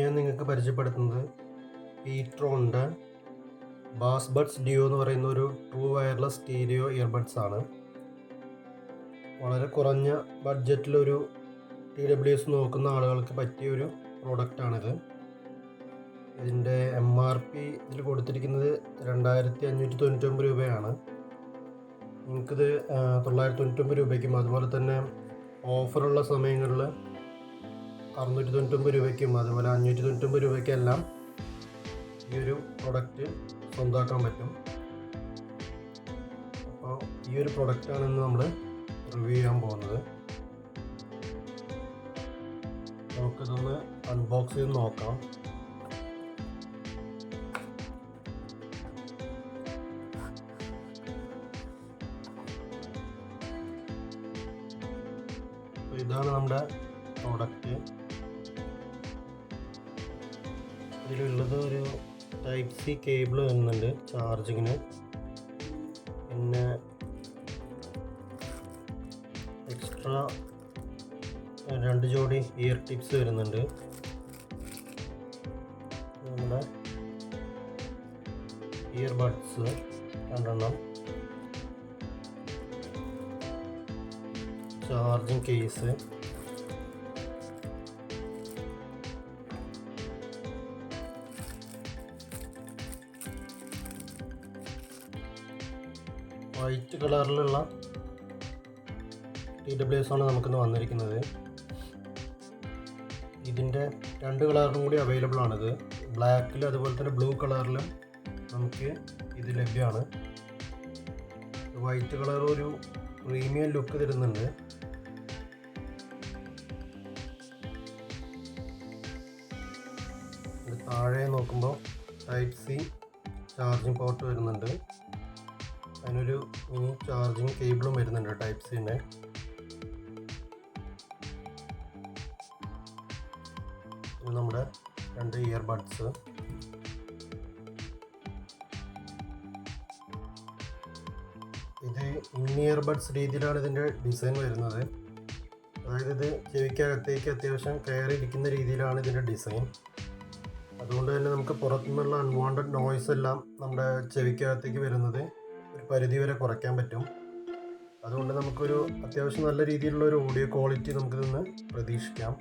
ഞാൻ നിങ്ങൾക്ക് പരിചയപ്പെടുത്തുന്നത് PTronൻ്റെ ബാസ്ബഡ്സ് ഡിയോ എന്ന് പറയുന്ന ഒരു ട്രൂ വയർലെസ് സ്റ്റീരിയോ ഇയർബഡ്സ് ആണ്. വളരെ കുറഞ്ഞ ബഡ്ജറ്റിലൊരു TWS നോക്കുന്ന ആളുകൾക്ക് പറ്റിയൊരു പ്രോഡക്റ്റാണിത്. ഇതിൻ്റെ MRP ഇതിൽ കൊടുത്തിരിക്കുന്നത് 2599 രൂപയാണ്. നിങ്ങൾക്കിത് 999 രൂപയ്ക്കും അതുപോലെ തന്നെ ഓഫറുള്ള സമയങ്ങളിൽ 699 രൂപയ്ക്കും അതുപോലെ 599 രൂപയ്ക്കെല്ലാം ഈ ഒരു പ്രൊഡക്റ്റ് സ്വന്തമാക്കാൻ പറ്റും. അപ്പോൾ ഈ ഒരു പ്രൊഡക്റ്റാണ് ഇന്ന് നമ്മൾ റിവ്യൂ ചെയ്യാൻ പോകുന്നത്. നമുക്കിതൊന്ന് അൺബോക്സ് ചെയ്ത് നോക്കാം. ഇതാണ് നമ്മുടെ പ്രോഡക്റ്റ്. ഇതിലുള്ളത് ഒരു ടൈപ്പ് സി കേബിൾ വരുന്നുണ്ട് ചാർജിങ്ങിന്, പിന്നെ എക്സ്ട്രാ 2 ജോഡി ഇയർ ടിപ്സ് വരുന്നുണ്ട്. നമ്മുടെ ഇയർബഡ്സ് 2 ചാർജിങ് കേസ്, വൈറ്റ് കളറിലുള്ള TWS ആണ് നമുക്കിന്ന് വന്നിരിക്കുന്നത്. ഇതിൻ്റെ 2 കളറിലും കൂടി അവൈലബിൾ ആണിത്. ബ്ലാക്കിൽ അതുപോലെ തന്നെ ബ്ലൂ കളറിലും നമുക്ക് ഇത് ലഭ്യമാണ്. വൈറ്റ് കളർ ഒരു പ്രീമിയം ലുക്ക് തരുന്നുണ്ട്. താഴെ നോക്കുമ്പോൾ ടൈപ്പ് സി ചാർജിങ് പോർട്ട് വരുന്നുണ്ട്. അതിനൊരു മിനി ചാർജിങ് കേബിളും വരുന്നുണ്ട് ടൈപ്പ് സിൻ്റെ. ഇത് നമ്മുടെ 2 ഇയർബഡ്സ്. ഇത് ഇയർബഡ്സ് രീതിയിലാണ് ഇതിൻ്റെ ഡിസൈൻ വരുന്നത്. അതായത് ഇത് ചെവിക്കകത്തേക്ക് അത്യാവശ്യം കയറിയിരിക്കുന്ന രീതിയിലാണ് ഇതിൻ്റെ ഡിസൈൻ. അതുകൊണ്ട് തന്നെ നമുക്ക് പുറത്തുനിന്നുള്ള അൺവാണ്ടഡ് നോയ്സ് എല്ലാം നമ്മുടെ ചെവിക്കകത്തേക്ക് വരുന്നത് ഒരു പരിധി വരെ കുറയ്ക്കാൻ പറ്റും. അതുകൊണ്ട് നമുക്കൊരു അത്യാവശ്യം നല്ല രീതിയിലുള്ള ഒരു ഓഡിയോ ക്വാളിറ്റി നമുക്കിതൊന്ന് പ്രതീക്ഷിക്കാം.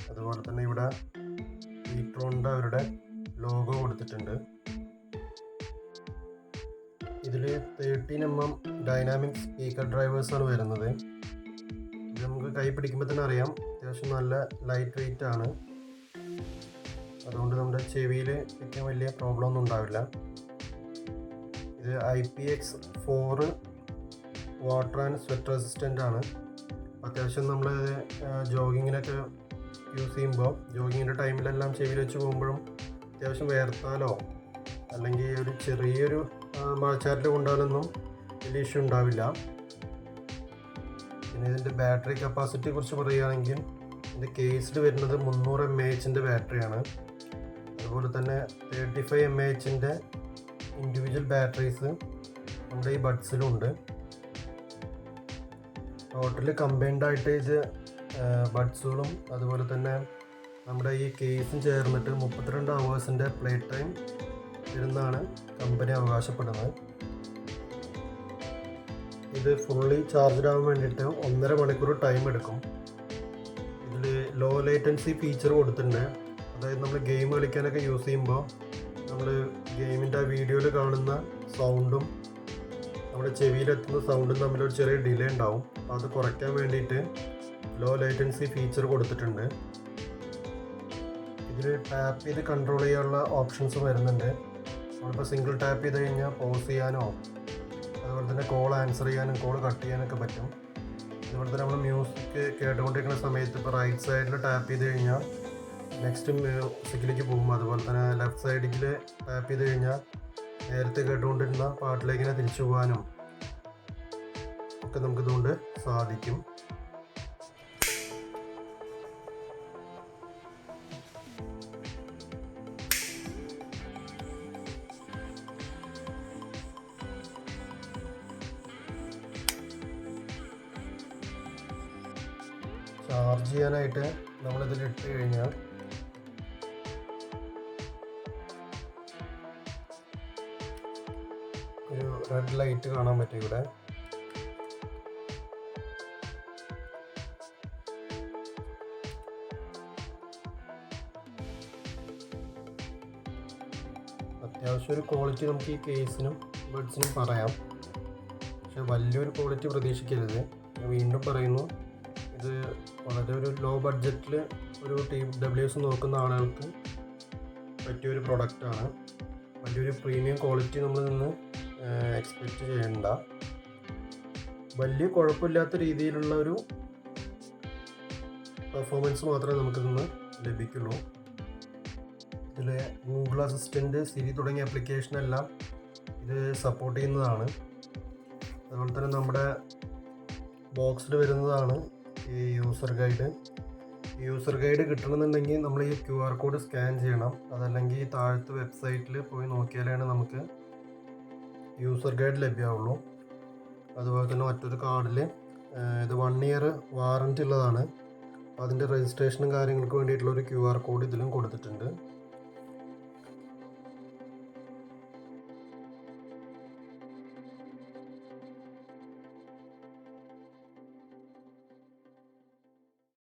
അതുപോലെ തന്നെ ഇവിടെ PTronൻ്റെ അവരുടെ ലോഗോ കൊടുത്തിട്ടുണ്ട്. ഇതിൽ 13mm ഡൈനാമിക് സ്പീക്കർ ഡ്രൈവേഴ്സാണ് വരുന്നത്. ഇത് നമുക്ക് കൈ പിടിക്കുമ്പോൾ തന്നെ അറിയാം അത്യാവശ്യം നല്ല ലൈറ്റ് വെയിറ്റ് ആണ്. അതുകൊണ്ട് നമ്മുടെ ചെവിയിൽ ഏറ്റവും വലിയ പ്രോബ്ലം ഒന്നും ഉണ്ടാവില്ല. ഇത് IPX4 water and sweat resistant ആണ്. അത്യാവശ്യം നമ്മൾ ജോഗിങ്ങിനൊക്കെ യൂസ് ചെയ്യുമ്പോൾ ജോഗിങ്ങിൻ്റെ ടൈമിലെല്ലാം ചെവിയിൽ വെച്ച് പോകുമ്പോഴും അത്യാവശ്യം വേർത്താലോ അല്ലെങ്കിൽ ഒരു ചെറിയൊരു മഴച്ചാറ്റിൽ കൊണ്ടാലൊന്നും വലിയ ഇഷ്യൂ ഉണ്ടാവില്ല. പിന്നെ ഇതിൻ്റെ ബാറ്ററി കപ്പാസിറ്റിയെ കുറിച്ച് പറയുകയാണെങ്കിൽ ഇതിൻ്റെ കേസിൽ വരുന്നത് 300 mAh ബാറ്ററിയാണ്. അതുപോലെ തന്നെ 35 mAh ഇൻഡിവിജ്വൽ ബാറ്ററീസ് നമ്മുടെ ഈ ബഡ്സിലുണ്ട്. ടോട്ടലി കമ്പൈൻഡ് ആയിട്ട് ഇത് ബഡ്സുകളും അതുപോലെ തന്നെ നമ്മുടെ ഈ കേസും ചേർന്നിട്ട് 32 hours പ്ലേ ടൈം വരുന്നതാണ് കമ്പനി അവകാശപ്പെടുന്നത്. ഇത് ഫുള്ളി ചാർജ്ഡ് ആവാൻ വേണ്ടിയിട്ട് 1.5 മണിക്കൂർ ടൈം എടുക്കും. ഇതിൽ ലോ ലേറ്റൻസി ഫീച്ചർ കൊടുത്തിട്ടുണ്ട്. അതായത് നമ്മൾ ഗെയിം കളിക്കാനൊക്കെ യൂസ് ചെയ്യുമ്പോൾ നമ്മൾ ഗെയിമിൻ്റെ വീഡിയോയിൽ കാണുന്ന സൗണ്ടും നമ്മുടെ ചെവിയിലെത്തുന്ന സൗണ്ടും തമ്മിലൊരു ചെറിയ ഡിലേ ഉണ്ടാവും. അപ്പോൾ അത് കുറയ്ക്കാൻ വേണ്ടിയിട്ട് ലോ ലേറ്റൻസി ഫീച്ചർ കൊടുത്തിട്ടുണ്ട്. ഇതിൽ ടാപ്പ് ചെയ്ത് കൺട്രോൾ ചെയ്യാനുള്ള ഓപ്ഷൻസും വരുന്നുണ്ട്. നമ്മളിപ്പോൾ സിംഗിൾ ടാപ്പ് ചെയ്ത് കഴിഞ്ഞാൽ പോസ് ചെയ്യാനോ അതുപോലെ തന്നെ കോൾ ആൻസർ ചെയ്യാനും കോൾ കട്ട് ചെയ്യാനൊക്കെ പറ്റും. അതുപോലെ തന്നെ നമ്മൾ മ്യൂസിക് കേട്ടുകൊണ്ടിരിക്കുന്ന സമയത്ത് ഇപ്പോൾ റൈറ്റ് സൈഡിൽ ടാപ്പ് ചെയ്ത് കഴിഞ്ഞാൽ നെക്സ്റ്റ് മ്യൂസിക്കിലേക്ക് പോകും. അതുപോലെ തന്നെ ലെഫ്റ്റ് സൈഡിൽ ടാപ്പ് ചെയ്ത് കഴിഞ്ഞാൽ നേരത്തെ കേട്ടുകൊണ്ടിരുന്ന പാട്ടിലേക്ക് തന്നെ തിരിച്ചു പോകാനും ഒക്കെ നമുക്കിതുകൊണ്ട് സാധിക്കും. ചാർജ് ചെയ്യാനായിട്ട് നമ്മളിതിലിട്ട് കഴിഞ്ഞാൽ ഒരു റെഡ് ലൈറ്റ് കാണാൻ പറ്റും ഇവിടെ. അത്യാവശ്യം ഒരു ക്വാളിറ്റി നമുക്ക് ഈ കേസിനും ബഡ്സിനും പറയാം, പക്ഷെ വലിയൊരു ക്വാളിറ്റി പ്രതീക്ഷിക്കരുത്. വീണ്ടും പറയുന്നു, ഇത് വളരെ ഒരു ലോ ബഡ്ജറ്റിൽ ഒരു TWS നോക്കുന്ന ആളുകൾക്ക് പറ്റിയൊരു പ്രൊഡക്റ്റാണ്. വലിയൊരു പ്രീമിയം ക്വാളിറ്റി നമ്മൾ നിന്ന് എക്സ്പെക്റ്റ് ചെയ്യണ്ട. വലിയ കുഴപ്പമില്ലാത്ത രീതിയിലുള്ള ഒരു പെർഫോമൻസ് മാത്രമേ നമുക്കിന്ന് ലഭിക്കുള്ളൂ. ഇതിൽ ഗൂഗിൾ അസിസ്റ്റൻറ്റ്, സിരി തുടങ്ങിയ ആപ്ലിക്കേഷനെല്ലാം ഇത് സപ്പോർട്ട് ചെയ്യുന്നതാണ്. അതുപോലെ തന്നെ നമ്മുടെ ബോക്സിൽ വരുന്നതാണ് ഈ യൂസർ ഗൈഡ്. ഈ യൂസർ ഗൈഡ് കിട്ടണമെന്നുണ്ടെങ്കിൽ നമ്മൾ ഈ QR കോഡ് സ്കാൻ ചെയ്യണം. അതല്ലെങ്കിൽ താഴത്തെ വെബ്സൈറ്റിൽ പോയി നോക്കിയാലാണ് നമുക്ക് യൂസർ ഗൈഡ് ലഭ്യമാവുള്ളൂ. അതുപോലെ തന്നെ മറ്റൊരു കാർഡിൽ ഇത് 1 ഇയർ വാറൻറ്റി ഉള്ളതാണ്. അതിൻ്റെ രജിസ്ട്രേഷനും കാര്യങ്ങൾക്ക് വേണ്ടിയിട്ടുള്ളൊരു QR കോഡ് ഇതിലും കൊടുത്തിട്ടുണ്ട്.